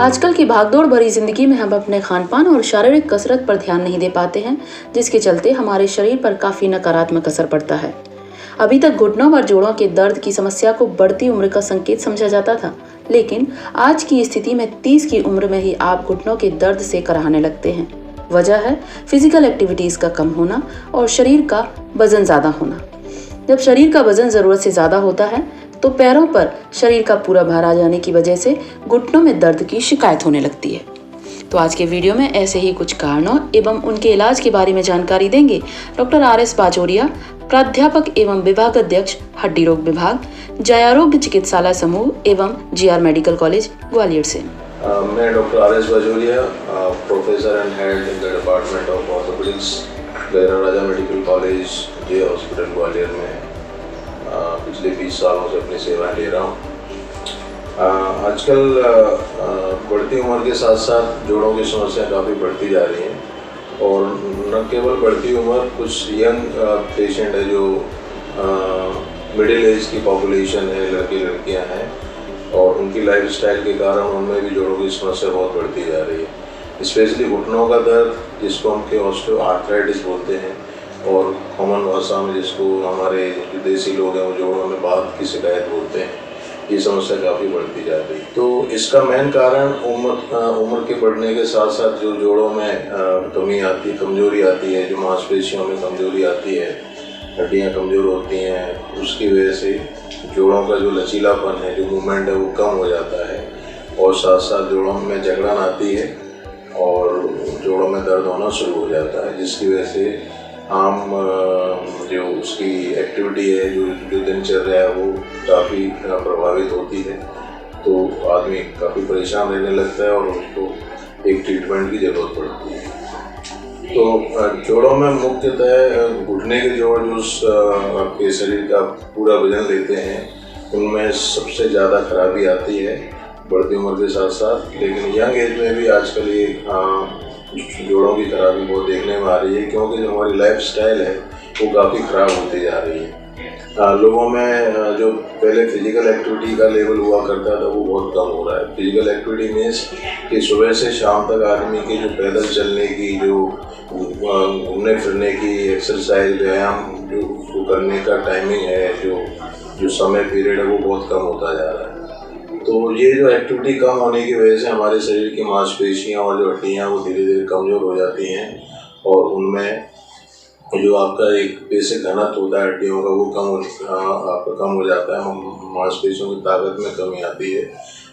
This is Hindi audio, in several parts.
आजकल की भागदौड़ भरी जिंदगी में हम अपने खानपान और शारीरिक कसरत पर ध्यान नहीं दे पाते हैं, जिसके चलते हमारे शरीर पर काफी नकारात्मक असर पड़ता है। अभी तक घुटनों और जोड़ों के दर्द की समस्या को बढ़ती उम्र का संकेत समझा जाता था, लेकिन आज की स्थिति में 30 की उम्र में ही आप घुटनों के दर्द से कराहने लगते हैं। वजह है फिजिकल एक्टिविटीज का कम होना और शरीर का वजन ज्यादा होना। जब शरीर का वजन जरूरत से ज्यादा होता है तो पैरों पर शरीर का पूरा भार आ जाने की वजह से घुटनों में दर्द की शिकायत होने लगती है। तो आज के वीडियो में ऐसे ही कुछ कारणों एवं उनके इलाज के बारे में जानकारी देंगे डॉक्टर RS बाजोरिया, प्राध्यापक एवं विभागाध्यक्ष हड्डी रोग विभाग, जयारोग्य चिकित्सालय समूह एवं GR मेडिकल कॉलेज ग्वालियर से। मैं doctor RS Bajoria, professor and head in the department of orthopaedics, Gajra Raja medical college, J hospital Gwalior में पिछले 20 सालों से अपनी सेवाएं ले रहा हूँ। आजकल बढ़ती उम्र के साथ साथ जोड़ों की समस्या काफ़ी बढ़ती जा रही हैं और न केवल बढ़ती उम्र, कुछ यंग पेशेंट है जो मिडिल एज की पॉपुलेशन है, लड़के लड़कियां हैं और उनकी लाइफस्टाइल के कारण उनमें भी जोड़ों की समस्या बहुत बढ़ती जा रही है। स्पेशली घुटनों का दर्द, जिसको हम ऑस्टियोआर्थराइटिस बोलते हैं और कॉमन भाषा में जिसको हमारे जो देसी लोग हैं वो जोड़ों में बात की शिकायत बोलते हैं, ये समस्या काफ़ी बढ़ती जा रही है। तो इसका मेन कारण उम्र के बढ़ने के साथ साथ जो जोड़ों में कमी आती है, कमजोरी आती है, जो मांसपेशियों में कमजोरी आती है, हड्डियाँ कमज़ोर होती हैं, उसकी वजह से जोड़ों का जो लचीलापन है, जो मूवमेंट है, वो कम हो जाता है और साथ साथ जोड़ों में जकड़न आती है और जोड़ों में दर्द होना शुरू हो जाता है, जिसकी वजह से आम जो उसकी एक्टिविटी है, जो दिनचर्या है, वो काफ़ी प्रभावित होती है। तो आदमी काफ़ी परेशान रहने लगता है और उसको एक ट्रीटमेंट की ज़रूरत पड़ती है। तो जोड़ों में मुख्यतः घुटने के जोड़ जो आपके शरीर का पूरा वजन लेते हैं, उनमें सबसे ज़्यादा खराबी आती है बढ़ती उम्र के साथ साथ। लेकिन यंग एज में भी आजकल ये जोड़ों की खराबी बहुत देखने में आ रही है, क्योंकि जो हमारी लाइफस्टाइल है वो काफ़ी ख़राब होती जा रही है। लोगों में जो पहले फिजिकल एक्टिविटी का लेवल हुआ करता था वो बहुत कम हो रहा है। फिजिकल एक्टिविटी मीन्स कि सुबह से शाम तक आदमी की जो पैदल चलने की, जो घूमने फिरने की, एक्सरसाइज, व्यायाम जो करने का टाइमिंग है, जो समय पीरियड है, वो बहुत कम होता जा रहा है। तो ये जो एक्टिविटी कम होने की वजह से हमारे शरीर की मांसपेशियाँ और जो हड्डियाँ वो धीरे धीरे कमज़ोर हो जाती हैं और उनमें जो आपका एक बेसिक घनत्व होता है हड्डियों का, वो आपका कम हो जाता है। मांसपेशियों की ताकत में कमी आती है,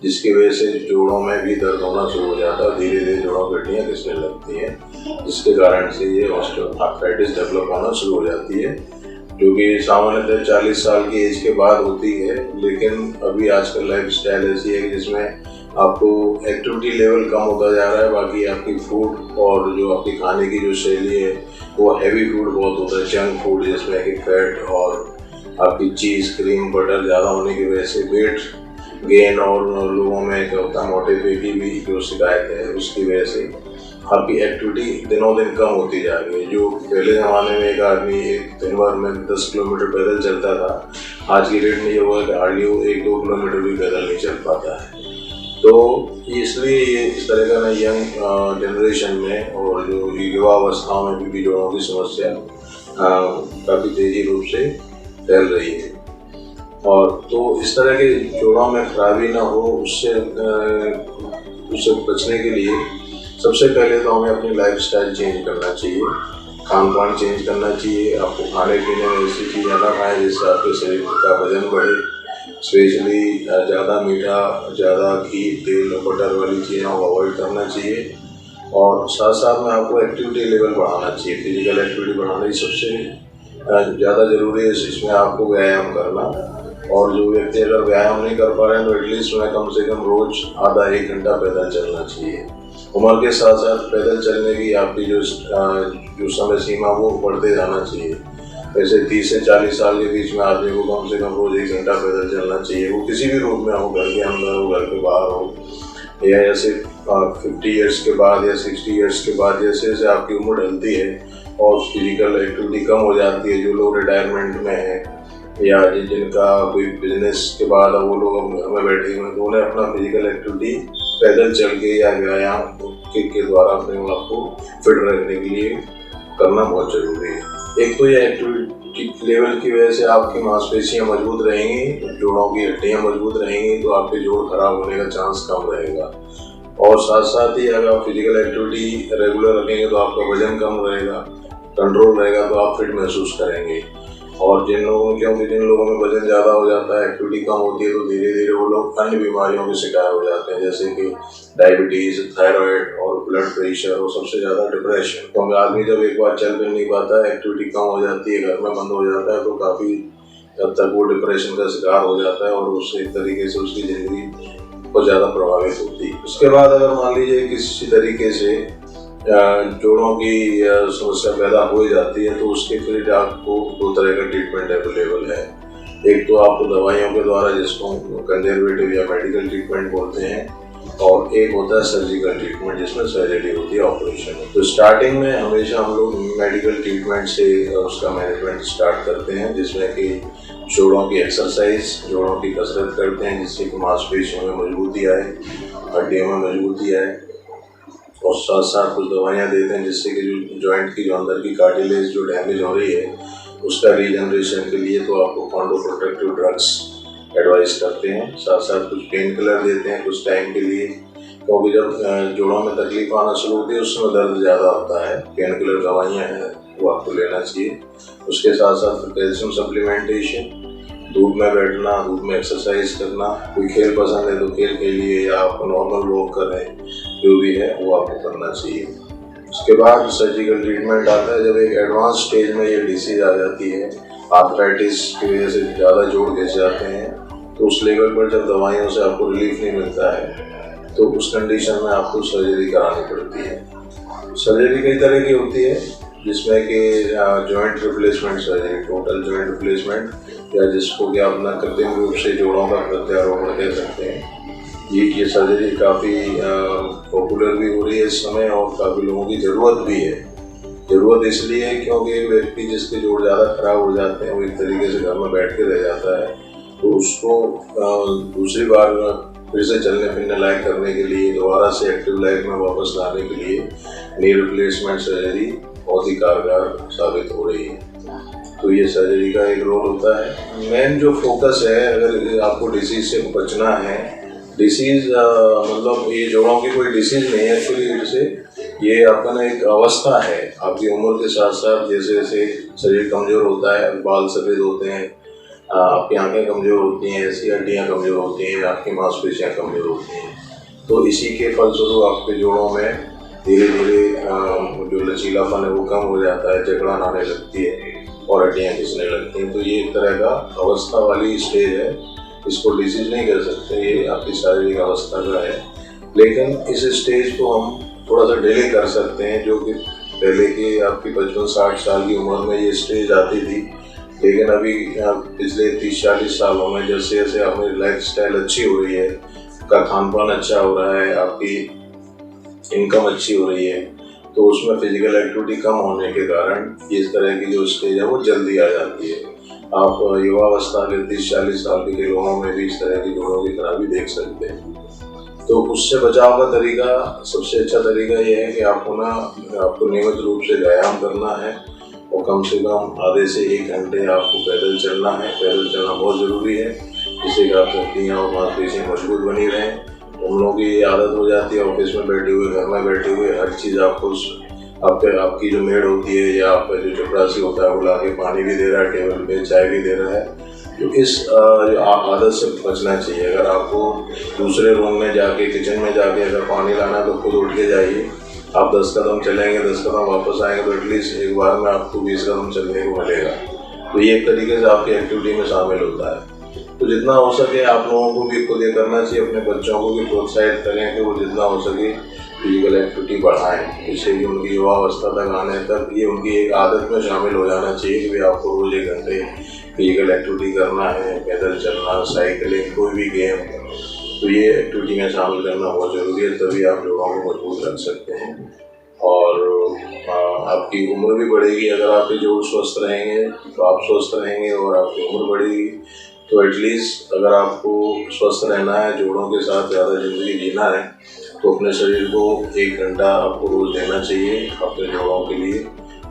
जिसकी वजह से जोड़ों में भी दर्द होना शुरू हो जाता है। धीरे धीरे जोड़ों की हड्डियाँ घिसने लगती हैं, जिसके कारण से ये ऑस्टियोआर्थराइटिस डेवलप होना शुरू हो जाती है, जो कि सामान्यतः 40 साल की एज के बाद होती है। लेकिन अभी आजकल लाइफस्टाइल ऐसी है कि जिसमें आपको एक्टिविटी लेवल कम होता जा रहा है, बाकी आपकी फूड और जो आपकी खाने की जो शैली है वो हैवी फूड बहुत होता है, जंक फूड, जिसमें कि फैट और आपकी चीज़, क्रीम, बटर ज़्यादा होने की वजह से वेट गेन और लोगों में क्या होता है, मोटापे की भी जो शिकायत है, उसकी वजह से आपकी एक्टिविटी दिनों दिन कम होती जा रही है। जो पहले ज़माने में एक आदमी एक दिन भर में 10 किलोमीटर पैदल चलता था, आज की डेट में ये हुआ कि हार्डली वो 1-2 किलोमीटर भी पैदल नहीं चल पाता है। तो इसलिए ये इस तरह का ना यंग जनरेशन में और जो युवा अवस्थाओं में भी जोड़ों की समस्या काफ़ी तेज़ी रूप से फैल रही है। और तो इस तरह के जोड़ों में खराबी ना हो, उससे बचने के लिए सबसे पहले तो हमें अपनी लाइफस्टाइल चेंज करना चाहिए, खान पान चेंज करना चाहिए। आपको खाने पीने में ऐसी चीज़ें ना खाएं जिससे आपके शरीर का वजन बढ़े। स्पेशली ज़्यादा मीठा, ज़्यादा घी, तेल, बटर वाली चीज़ें को अवॉइड करना चाहिए और साथ साथ में आपको एक्टिविटी लेवल बढ़ाना चाहिए। फिजिकल एक्टिविटी बढ़ाना ही सबसे ज़्यादा ज़रूरी है। इसमें आपको व्यायाम करना, और जो व्यक्ति अगर व्यायाम नहीं कर पा रहे हैं तो एटलीस्ट में कम से कम रोज़ आधा 1 घंटा पैदल चलना चाहिए। उम्र के साथ साथ पैदल चलने की आपकी जो समय सीमा वो बढ़ते जाना चाहिए। वैसे 30 से 40 साल के बीच में आदमी को कम से कम रोज़ 1 घंटा पैदल चलना चाहिए, वो किसी भी रूप में हो, घर के अंदर हो, घर के बाहर हो, या जैसे 50 ईयर्स के बाद या 60 ईयर्स के बाद जैसे जैसे आपकी उम्र ढलती है और फिजिकल एक्टिविटी कम हो जाती है। जो लोग रिटायरमेंट में हैं या जिनका कोई बिजनेस के बाद वो लोग घर में बैठे हुए हैं, तो उन्हें अपना फिजिकल एक्टिविटी पैदल चल के या व्यायाम के द्वारा अपने आप को फिट रखने के लिए करना बहुत जरूरी है। एक तो ये एक्टिविटी लेवल की वजह से आपकी मांसपेशियां मजबूत रहेंगी, जोड़ों की हड्डियां मजबूत रहेंगी, तो आपके जोड़ खराब होने का चांस कम रहेगा। और साथ साथ ही अगर आप फिजिकल एक्टिविटी रेगुलर रखेंगे तो आपका वजन कम रहेगा, कंट्रोल रहेगा, तो आप फिट महसूस करेंगे। और जिन लोगों में वजन ज़्यादा हो जाता है, एक्टिविटी कम होती है, तो धीरे धीरे वो लोग अन्य बीमारियों के शिकार हो जाते हैं, जैसे कि डायबिटीज़, थायराइड और ब्लड प्रेशर और सबसे ज़्यादा डिप्रेशन। क्योंकि आदमी जब एक बार चल फिर नहीं पाता है, एक्टिविटी कम हो जाती है, घर में बंद हो जाता है, तो काफ़ी हद तक वो डिप्रेशन का शिकार हो जाता है और उससे एक तरीके से उसकी ज़िंदगी बहुत ज़्यादा प्रभावित होती है। उसके बाद अगर मान लीजिए किसी तरीके से जोड़ों की समस्या पैदा हो जाती है, तो उसके फिर आपको दो तरह का ट्रीटमेंट अवेलेबल है। एक तो आपको दवाइयों के द्वारा, जिसको कंजर्वेटिव या मेडिकल ट्रीटमेंट बोलते हैं, और एक होता है सर्जिकल ट्रीटमेंट, जिसमें सर्जरी होती है, ऑपरेशन। तो स्टार्टिंग में हमेशा हम लोग मेडिकल ट्रीटमेंट से उसका मैनेजमेंट स्टार्ट करते हैं, जिसमें कि जोड़ों की एक्सरसाइज, जोड़ों की कसरत करते हैं, जिससे कि मांसपेशियों में मजबूती आए, हड्डियों में मजबूती आए, और साथ साथ कुछ दवाइयाँ देते हैं जिससे कि जो जॉइंट की जो अंदर की कार्टिलेज जो डैमेज हो रही है, उसका रीजनरेशन के लिए तो आपको कॉन्डोप्रोटेक्टिव ड्रग्स एडवाइस करते हैं। साथ साथ कुछ पेन किलर देते हैं कुछ टाइम के लिए, क्योंकि जब जोड़ों में तकलीफ आना शुरू होती है उस समय दर्द ज़्यादा होता है। पेन किलर दवाइयाँ हैं वो आपको लेना चाहिए। उसके साथ साथ कैल्शियम सप्लीमेंटेशन, धूप में बैठना, धूप में एक्सरसाइज करना, कोई खेल पसंद है तो खेल खेलिए या आप नॉर्मल वॉक करें, जो भी है वो आपको करना चाहिए। उसके बाद सर्जिकल ट्रीटमेंट आता है, जब एक एडवांस स्टेज में ये डिसीज आ जाती है, आर्थराइटिस की वजह से ज़्यादा जोड़ घिस जाते हैं, तो उस लेवल पर जब दवाइयों से आपको रिलीफ नहीं मिलता है तो उस कंडीशन में आपको सर्जरी करानी पड़ती है। सर्जरी कई तरह की होती है, जिसमें कि joint replacement surgery, total joint replacement, या जिसको कि आप न कृत्रिम रूप से जोड़ों का प्रत्यारोपण कह सकते हैं। ये सर्जरी काफ़ी पॉपुलर भी हो रही है इस समय और काफ़ी लोगों की ज़रूरत भी है। ज़रूरत इसलिए है क्योंकि व्यक्ति जिसके जोड़ ज़्यादा खराब हो जाते हैं वो एक तरीके से घर में बैठ के रह जाता है, तो उसको दूसरी बार फिर से चलने फिरने लायक करने के लिए, दोबारा से एक्टिव लाइफ में वापस लाने के लिए नी रिप्लेसमेंट सर्जरी बहुत ही कारगर साबित हो रही है। तो ये सर्जरी का एक रोल होता है। मेन जो फोकस है, अगर आपको डिसीज से बचना है, डिसीज मतलब ये जोड़ों की कोई डिसीज नहीं है एक्चुअली, से ये अपना एक अवस्था है। आपकी उम्र के साथ साथ जैसे जैसे शरीर कमज़ोर होता है, बाल सफ़ेद होते हैं, आपकी आंखें कमज़ोर होती हैं, ऐसी हड्डियाँ कमज़ोर होती हैं, आपकी मांसपेशियाँ कमज़ोर होती हैं, तो इसी के फलस्वरूप आपके जोड़ों में धीरे धीरे जो लचीलापन है वो कम हो जाता है, जकड़न आने लगती है और हड्डियाँ घिसने लगती हैं। तो ये एक तरह का अवस्था वाली स्टेज है, इसको डिसीज नहीं कह सकते, ये आपकी शारीरिक अवस्था का है। लेकिन इस स्टेज को हम थोड़ा सा डिले कर सकते हैं, जो कि पहले की आपकी 55-60 साल की उम्र में ये स्टेज आती थी, लेकिन अभी पिछले 30-40 सालों में जैसे जैसे आपकी लाइफ स्टाइल अच्छी हो रही है, आपका खान पान अच्छा हो रहा है, आपकी इनकम अच्छी हो रही है, तो उसमें फिजिकल एक्टिविटी कम होने के कारण इस तरह की जो स्टेज है वो जल्दी आ जाती है। आप युवावस्था के 30-40 साल के लोगों में भी इस तरह की जोड़ों की खराबी देख सकते हैं। तो उससे बचाव का तरीका, सबसे अच्छा तरीका ये है कि आपको नियमित रूप से व्यायाम करना है और कम से कम आधे से 1 घंटे आपको पैदल चलना है। पैदल चलना बहुत ज़रूरी है, जिससे कि आपकी हड्डियाँ और मांसपेशियाँ मजबूत बनी रहें। हम लोगों की आदत हो जाती है ऑफिस में बैठे हुए, घर में बैठे हुए, हर चीज़ आपको आपकी जो मेड होती है या आपका जो चपरासी होता है वो ला के पानी भी दे रहा है, टेबल पे चाय भी दे रहा है। तो इस आदत से बचना चाहिए। अगर आपको दूसरे रूम में जाके, किचन में जाके अगर पानी लाना है तो खुद उठ के जाइए। आप 10 कदम चलेंगे, 10 कदम वापस आएंगे, तो एटलीस्ट एक बार में आपको 20 कदम चलने को मिलेगा। तो ये एक तरीके से आपकी एक्टिविटी में शामिल होता है। तो जितना हो सके आप लोगों को भी खुद ये करना चाहिए, अपने बच्चों को भी प्रोत्साहित करें कि वो जितना हो सके फिजिकल एक्टिविटी बढ़ाएं, जिससे कि उनकी युवावस्था तक आने तक ये उनकी एक आदत में शामिल हो जाना चाहिए कि भाई आपको रोज़ 1 घंटे फिजिकल एक्टिविटी करना है, पैदल चलना, साइकिलिंग, कोई भी गेम, तो ये एक्टिविटी में शामिल करना बहुत ज़रूरी है। तभी आप लोगों को मजबूत रख सकते हैं और आपकी उम्र भी बढ़ेगी। अगर आपके जोड़ स्वस्थ रहेंगे तो आप स्वस्थ रहेंगे और आपकी उम्र बढ़ेगी, तो तो एटलीस्ट अगर आपको स्वस्थ रहना है, जोड़ों के साथ ज़्यादा ज़िंदगी जीना है, तो अपने शरीर को 1 घंटा आपको रोज़ देना चाहिए। अपने जोड़ों के लिए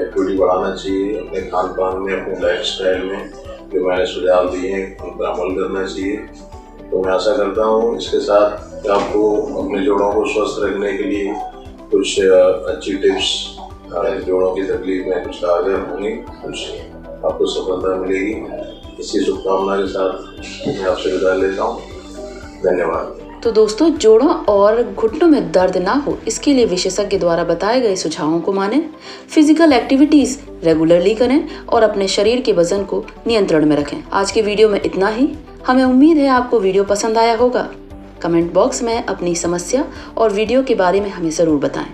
एक्टिविटी बढ़ाना चाहिए। अपने खान पान में, अपने लाइफस्टाइल में जो मैंने सुझाव दिए हैं उन पर अमल करना चाहिए। तो मैं आशा करता हूँ इसके साथ आपको अपने जोड़ों को स्वस्थ रखने के लिए कुछ अच्छी टिप्स, जोड़ों की तकलीफ में कुछ कारगर होंगी, कुछ आपको सफलता मिलेगी। इसी शुभकामना के साथ मैं आपसे विदा लेता हूँ। धन्यवाद। तो दोस्तों, जोड़ों और घुटनों में दर्द ना हो इसके लिए विशेषज्ञ द्वारा बताए गए सुझावों को मानें, फिजिकल एक्टिविटीज रेगुलरली करें और अपने शरीर के वजन को नियंत्रण में रखें। आज के वीडियो में इतना ही। हमें उम्मीद है आपको वीडियो पसंद आया होगा। कमेंट बॉक्स में अपनी समस्या और वीडियो के बारे में हमें ज़रूर बताएं।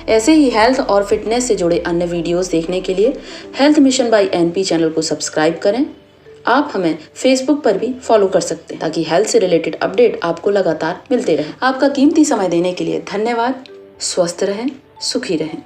ऐसे ही हेल्थ और फिटनेस से जुड़े अन्य वीडियोस देखने के लिए health mission by NP channel को सब्सक्राइब करें। आप हमें फेसबुक पर भी फॉलो कर सकते हैं ताकि हेल्थ से रिलेटेड अपडेट आपको लगातार मिलते रहें। आपका कीमती समय देने के लिए धन्यवाद। स्वस्थ रहें, सुखी रहें।